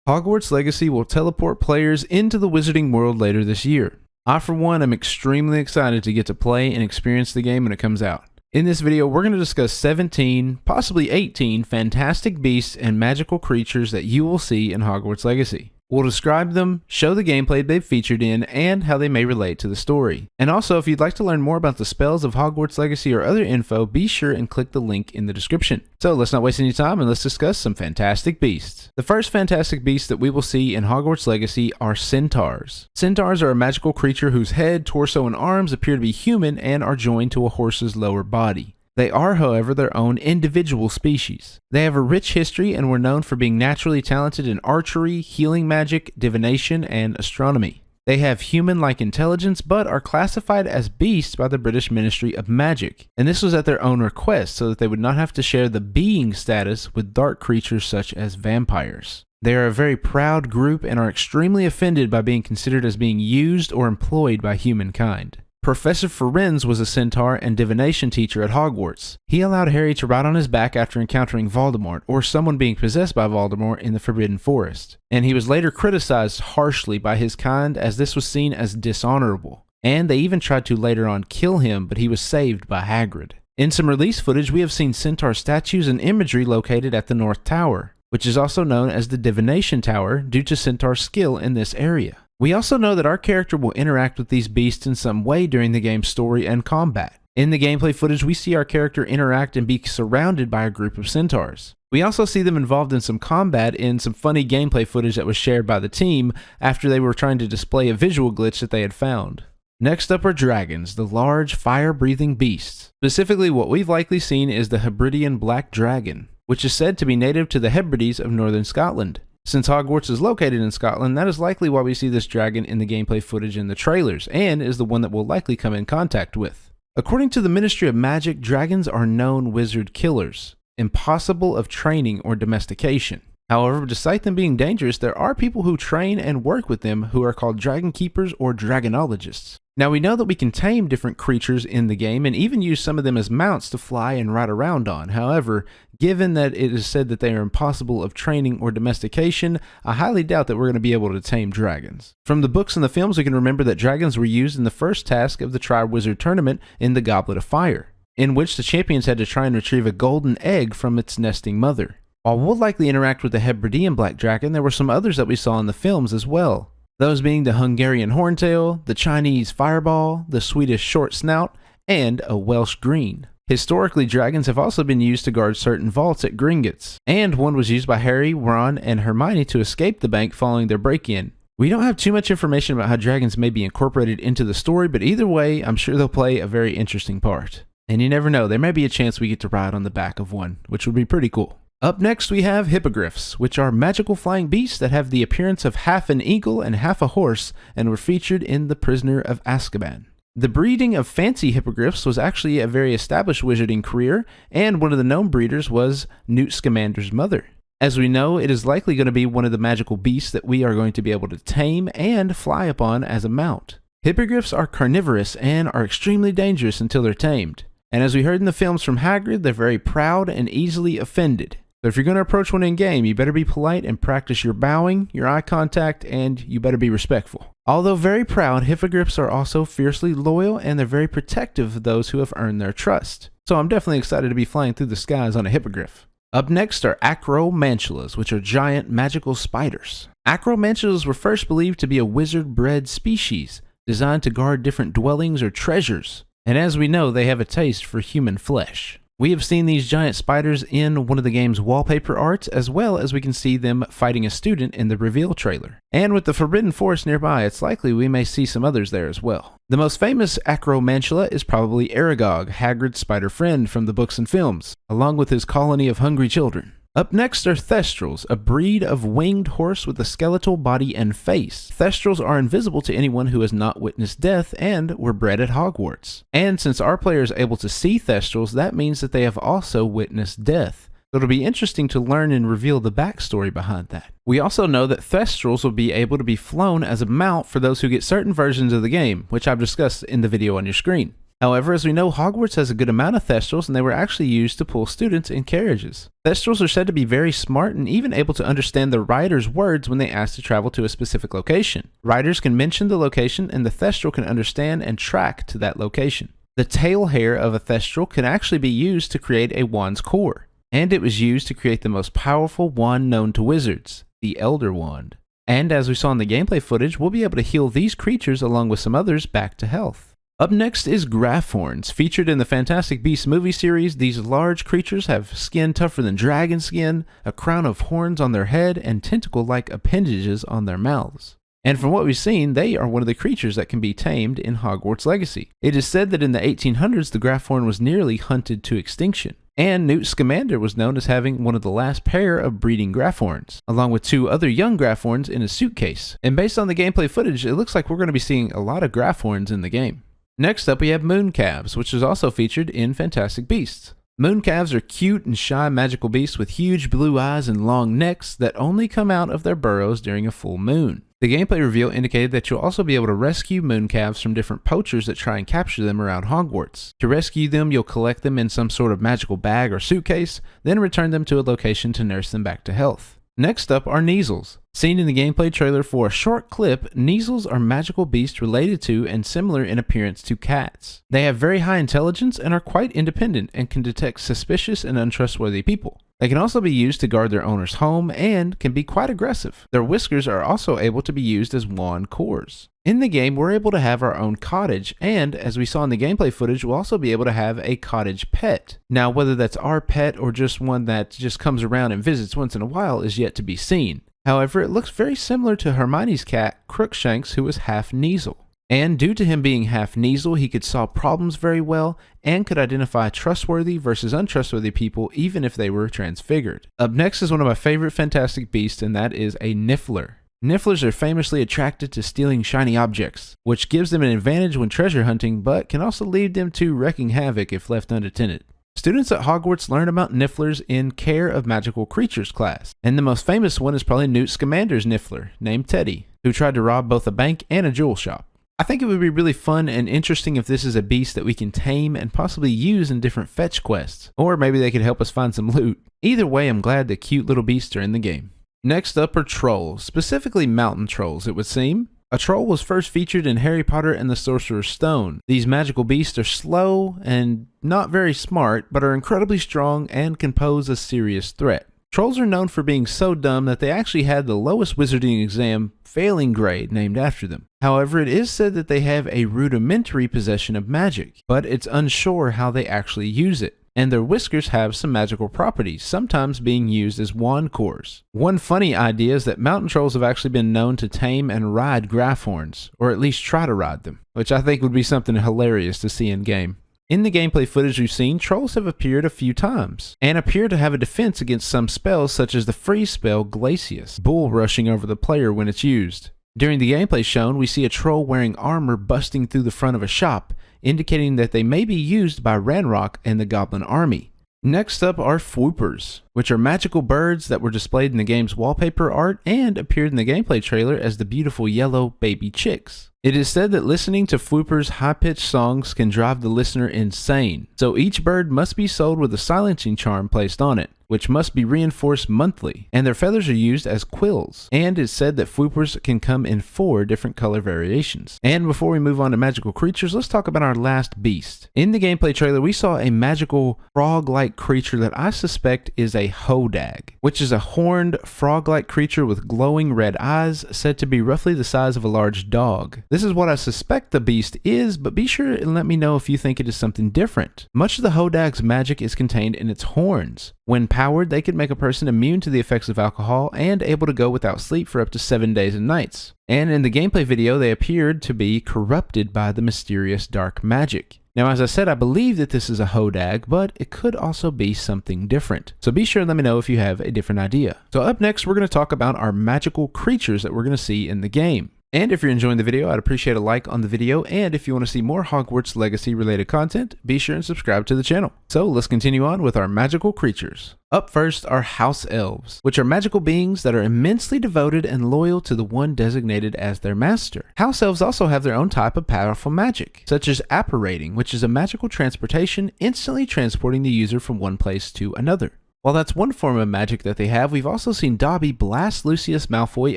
Hogwarts Legacy will teleport players into the wizarding world later this year. I, for one, am extremely excited to get to play and experience the game when it comes out. In this video, we're going to discuss 17, possibly 18, fantastic beasts and magical creatures that you will see in Hogwarts Legacy. We'll describe them, show the gameplay they've featured in, and how they may relate to the story. And also, if you'd like to learn more about the spells of Hogwarts Legacy or other info, be sure and click the link in the description. So let's not waste any time and let's discuss some fantastic beasts. The first fantastic beast that we will see in Hogwarts Legacy are Centaurs. Centaurs are a magical creature whose head, torso, and arms appear to be human and are joined to a horse's lower body. They are, however, their own individual species. They have a rich history and were known for being naturally talented in archery, healing magic, divination, and astronomy. They have human-like intelligence, but are classified as beasts by the British Ministry of Magic, and this was at their own request so that they would not have to share the being status with dark creatures such as vampires. They are a very proud group and are extremely offended by being considered as being used or employed by humankind. Professor Firenze was a centaur and divination teacher at Hogwarts. He allowed Harry to ride on his back after encountering Voldemort, or someone being possessed by Voldemort in the Forbidden Forest. And he was later criticized harshly by his kind as this was seen as dishonorable. And they even tried to later on kill him, but he was saved by Hagrid. In some release footage, we have seen centaur statues and imagery located at the North Tower, which is also known as the Divination Tower due to centaur's skill in this area. We also know that our character will interact with these beasts in some way during the game's story and combat. In the gameplay footage, we see our character interact and be surrounded by a group of centaurs. We also see them involved in some combat in some funny gameplay footage that was shared by the team after they were trying to display a visual glitch that they had found. Next up are dragons, the large, fire-breathing beasts. Specifically, what we've likely seen is the Hebridean black dragon, which is said to be native to the Hebrides of northern Scotland. Since Hogwarts is located in Scotland, that is likely why we see this dragon in the gameplay footage in the trailers, and is the one that we'll likely come in contact with. According to the Ministry of Magic, dragons are known wizard killers, impossible of training or domestication. However, despite them being dangerous, there are people who train and work with them who are called dragon keepers or dragonologists. Now we know that we can tame different creatures in the game and even use some of them as mounts to fly and ride around on. However, given that it is said that they are impossible of training or domestication, I highly doubt that we're going to be able to tame dragons. From the books and the films, we can remember that dragons were used in the first task of the Triwizard Tournament in the Goblet of Fire, in which the champions had to try and retrieve a golden egg from its nesting mother. While we'll likely interact with the Hebridean black dragon, there were some others that we saw in the films as well. Those being the Hungarian horntail, the Chinese fireball, the Swedish short snout, and a Welsh green. Historically, dragons have also been used to guard certain vaults at Gringotts, and one was used by Harry, Ron, and Hermione to escape the bank following their break-in. We don't have too much information about how dragons may be incorporated into the story, but either way, I'm sure they'll play a very interesting part. And you never know, there may be a chance we get to ride on the back of one, which would be pretty cool. Up next we have Hippogriffs, which are magical flying beasts that have the appearance of half an eagle and half a horse and were featured in The Prisoner of Azkaban. The breeding of fancy hippogriffs was actually a very established wizarding career, and one of the known breeders was Newt Scamander's mother. As we know, it is likely going to be one of the magical beasts that we are going to be able to tame and fly upon as a mount. Hippogriffs are carnivorous and are extremely dangerous until they're tamed. And as we heard in the films from Hagrid, they're very proud and easily offended. So if you're going to approach one in-game, you better be polite and practice your bowing, your eye contact, and you better be respectful. Although very proud, hippogriffs are also fiercely loyal and they're very protective of those who have earned their trust. So I'm definitely excited to be flying through the skies on a hippogriff. Up next are Acromantulas, which are giant magical spiders. Acromantulas were first believed to be a wizard-bred species, designed to guard different dwellings or treasures. And as we know, they have a taste for human flesh. We have seen these giant spiders in one of the game's wallpaper arts, as well as we can see them fighting a student in the reveal trailer. And with the Forbidden Forest nearby, it's likely we may see some others there as well. The most famous Acromantula is probably Aragog, Hagrid's spider friend from the books and films, along with his colony of hungry children. Up next are Thestrals, a breed of winged horse with a skeletal body and face. Thestrals are invisible to anyone who has not witnessed death and were bred at Hogwarts. And since our player is able to see Thestrals, that means that they have also witnessed death. So it'll be interesting to learn and reveal the backstory behind that. We also know that Thestrals will be able to be flown as a mount for those who get certain versions of the game, which I've discussed in the video on your screen. However, as we know, Hogwarts has a good amount of Thestrals, and they were actually used to pull students in carriages. Thestrals are said to be very smart and even able to understand the rider's words when they ask to travel to a specific location. Riders can mention the location, and the Thestral can understand and track to that location. The tail hair of a Thestral can actually be used to create a wand's core, and it was used to create the most powerful wand known to wizards, the Elder Wand. And as we saw in the gameplay footage, we'll be able to heal these creatures along with some others back to health. Up next is Graphorns. Featured in the Fantastic Beasts movie series, these large creatures have skin tougher than dragon skin, a crown of horns on their head, and tentacle-like appendages on their mouths. And from what we've seen, they are one of the creatures that can be tamed in Hogwarts Legacy. It is said that in the 1800s, the Graphorn was nearly hunted to extinction. And Newt Scamander was known as having one of the last pair of breeding Graphorns, along with 2 other young Graphorns in a suitcase. And based on the gameplay footage, it looks like we're going to be seeing a lot of Graphorns in the game. Next up, we have Mooncalves, which is also featured in Fantastic Beasts. Mooncalves are cute and shy magical beasts with huge blue eyes and long necks that only come out of their burrows during a full moon. The gameplay reveal indicated that you'll also be able to rescue Mooncalves from different poachers that try and capture them around Hogwarts. To rescue them, you'll collect them in some sort of magical bag or suitcase, then return them to a location to nurse them back to health. Next up are Kneazles. Seen in the gameplay trailer for a short clip, Kneazles are magical beasts related to and similar in appearance to cats. They have very high intelligence and are quite independent and can detect suspicious and untrustworthy people. They can also be used to guard their owner's home and can be quite aggressive. Their whiskers are also able to be used as wand cores. In the game, we're able to have our own cottage, and as we saw in the gameplay footage, we'll also be able to have a cottage pet. Now, whether that's our pet or just one that just comes around and visits once in a while is yet to be seen. However, it looks very similar to Hermione's cat, Crookshanks, who was half Kneazle. And due to him being half Kneazle, he could solve problems very well and could identify trustworthy versus untrustworthy people even if they were transfigured. Up next is one of my favorite Fantastic Beasts, and that is a Niffler. Nifflers are famously attracted to stealing shiny objects, which gives them an advantage when treasure hunting, but can also lead them to wreaking havoc if left unattended. Students at Hogwarts learn about Nifflers in Care of Magical Creatures class, and the most famous one is probably Newt Scamander's Niffler, named Teddy, who tried to rob both a bank and a jewel shop. I think it would be really fun and interesting if this is a beast that we can tame and possibly use in different fetch quests, or maybe they could help us find some loot. Either way, I'm glad the cute little beasts are in the game. Next up are trolls, specifically mountain trolls, it would seem. A troll was first featured in Harry Potter and the Sorcerer's Stone. These magical beasts are slow and not very smart, but are incredibly strong and can pose a serious threat. Trolls are known for being so dumb that they actually had the lowest wizarding exam failing grade named after them. However, it is said that they have a rudimentary possession of magic, but it's unsure how they actually use it. And their whiskers have some magical properties, sometimes being used as wand cores. One funny idea is that mountain trolls have actually been known to tame and ride Graphorns, or at least try to ride them, which I think would be something hilarious to see in game. In the gameplay footage we've seen, trolls have appeared a few times, and appear to have a defense against some spells such as the freeze spell Glacius, bull rushing over the player when it's used. During the gameplay shown, we see a troll wearing armor busting through the front of a shop, indicating that they may be used by Ranrock and the Goblin army. Next up are Fwoopers, which are magical birds that were displayed in the game's wallpaper art and appeared in the gameplay trailer as the beautiful yellow baby chicks. It is said that listening to Fwoopers' high-pitched songs can drive the listener insane, so each bird must be sold with a silencing charm placed on it, which must be reinforced monthly, and their feathers are used as quills. And it's said that Fwoopers can come in 4 different color variations. And before we move on to magical creatures, let's talk about our last beast. In the gameplay trailer, we saw a magical frog-like creature that I suspect is a Hodag, which is a horned frog-like creature with glowing red eyes, said to be roughly the size of a large dog. This is what I suspect the beast is, but be sure and let me know if you think it is something different. Much of the Hodag's magic is contained in its horns. When powered, they could make a person immune to the effects of alcohol and able to go without sleep for up to 7 days and nights. And in the gameplay video, they appeared to be corrupted by the mysterious dark magic. Now, as I said, I believe that this is a Hodag, but it could also be something different. So be sure and let me know if you have a different idea. So up next, we're going to talk about our magical creatures that we're going to see in the game. And if you're enjoying the video, I'd appreciate a like on the video, and if you want to see more Hogwarts Legacy related content, be sure and subscribe to the channel. So let's continue on with our magical creatures. Up first are House Elves, which are magical beings that are immensely devoted and loyal to the one designated as their master. House Elves also have their own type of powerful magic, such as apparating, which is a magical transportation instantly transporting the user from one place to another. While that's one form of magic that they have, we've also seen Dobby blast Lucius Malfoy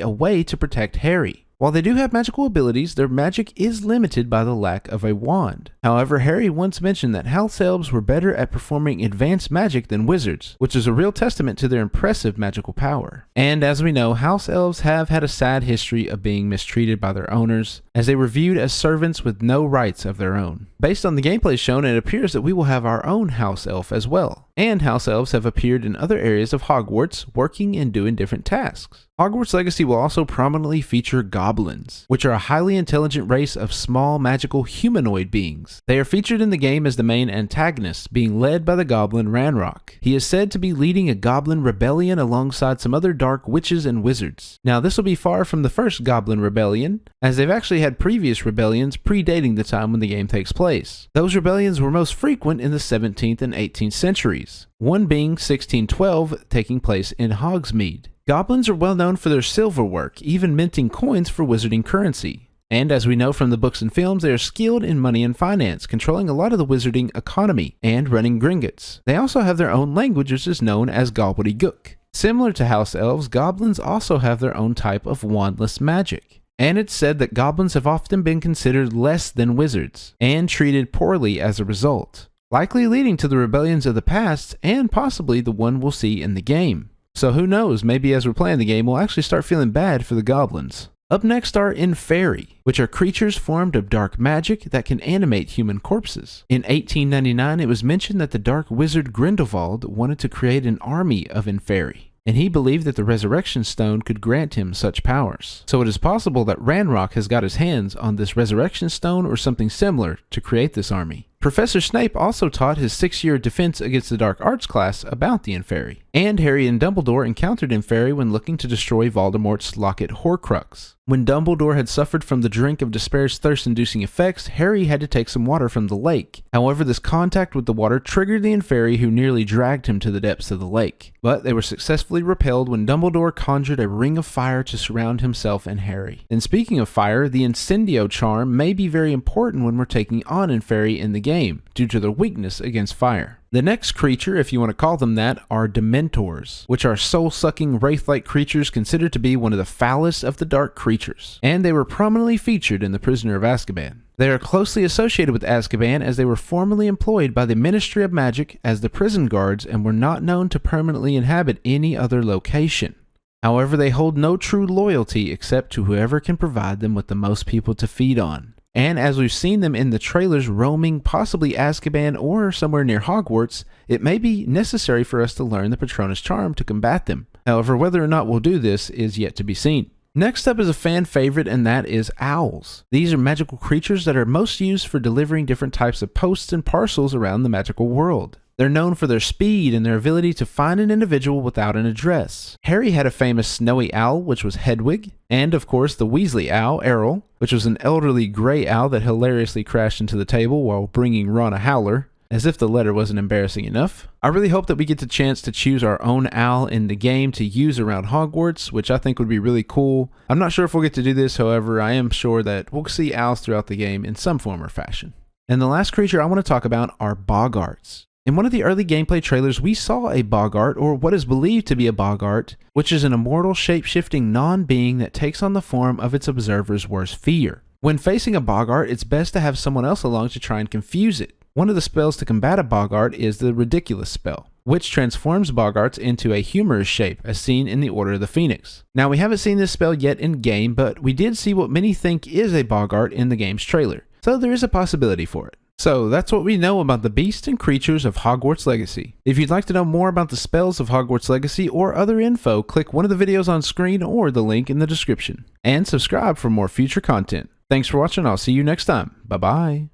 away to protect Harry. While they do have magical abilities, their magic is limited by the lack of a wand. However, Harry once mentioned that House Elves were better at performing advanced magic than wizards, which is a real testament to their impressive magical power. And as we know, House Elves have had a sad history of being mistreated by their owners, as they were viewed as servants with no rights of their own. Based on the gameplay shown, it appears that we will have our own House Elf as well. And House Elves have appeared in other areas of Hogwarts, working and doing different tasks. Hogwarts Legacy will also prominently feature Goblins, which are a highly intelligent race of small magical humanoid beings. They are featured in the game as the main antagonists, being led by the goblin Ranrock. He is said to be leading a goblin rebellion alongside some other dark witches and wizards. Now this will be far from the first goblin rebellion, as they've actually had previous rebellions predating the time when the game takes place. Those rebellions were most frequent in the 17th and 18th centuries, one being 1612 taking place in Hogsmeade. Goblins are well known for their silver work, even minting coins for wizarding currency. And as we know from the books and films, they are skilled in money and finance, controlling a lot of the wizarding economy and running Gringotts. They also have their own language, which is known as Gobbledygook. Similar to House Elves, Goblins also have their own type of wandless magic. And it's said that goblins have often been considered less than wizards, and treated poorly as a result, likely leading to the rebellions of the past, and possibly the one we'll see in the game. So who knows, maybe as we're playing the game, we'll actually start feeling bad for the goblins. Up next are Inferi, which are creatures formed of dark magic that can animate human corpses. In 1899, it was mentioned that the dark wizard Grindelwald wanted to create an army of Inferi, and he believed that the Resurrection Stone could grant him such powers. So it is possible that Ranrock has got his hands on this Resurrection Stone or something similar to create this army. Professor Snape also taught his 6-year Defense Against the Dark Arts class about the Inferi, and Harry and Dumbledore encountered Inferi when looking to destroy Voldemort's Locket Horcrux. When Dumbledore had suffered from the drink of despair's thirst-inducing effects, Harry had to take some water from the lake. However, this contact with the water triggered the Inferi, who nearly dragged him to the depths of the lake. But they were successfully repelled when Dumbledore conjured a ring of fire to surround himself and Harry. And speaking of fire, the Incendio charm may be very important when we're taking on Inferi in the game, due to their weakness against fire. The next creature, if you want to call them that, are Dementors, which are soul-sucking wraith-like creatures considered to be one of the foulest of the dark creatures, and they were prominently featured in The Prisoner of Azkaban. They are closely associated with Azkaban as they were formerly employed by the Ministry of Magic as the prison guards and were not known to permanently inhabit any other location. However, they hold no true loyalty except to whoever can provide them with the most people to feed on. And as we've seen them in the trailers roaming possibly Azkaban or somewhere near Hogwarts, it may be necessary for us to learn the Patronus charm to combat them. However, whether or not we'll do this is yet to be seen. Next up is a fan favorite, and that is owls. These are magical creatures that are most used for delivering different types of posts and parcels around the magical world. They're known for their speed and their ability to find an individual without an address. Harry had a famous snowy owl, which was Hedwig, and of course the Weasley owl, Errol, which was an elderly grey owl that hilariously crashed into the table while bringing Ron a howler, as if the letter wasn't embarrassing enough. I really hope that we get the chance to choose our own owl in the game to use around Hogwarts, which I think would be really cool. I'm not sure if we'll get to do this, however, I am sure that we'll see owls throughout the game in some form or fashion. And the last creature I want to talk about are Boggarts. In one of the early gameplay trailers, we saw a Boggart, or what is believed to be a Boggart, which is an immortal shape-shifting non-being that takes on the form of its observer's worst fear. When facing a Boggart, it's best to have someone else along to try and confuse it. One of the spells to combat a Boggart is the Ridiculous spell, which transforms Boggarts into a humorous shape, as seen in the Order of the Phoenix. Now, we haven't seen this spell yet in game, but we did see what many think is a Boggart in the game's trailer, so there is a possibility for it. So that's what we know about the beasts and creatures of Hogwarts Legacy. If you'd like to know more about the spells of Hogwarts Legacy or other info, click one of the videos on screen or the link in the description. And subscribe for more future content. Thanks for watching, I'll see you next time. Bye bye.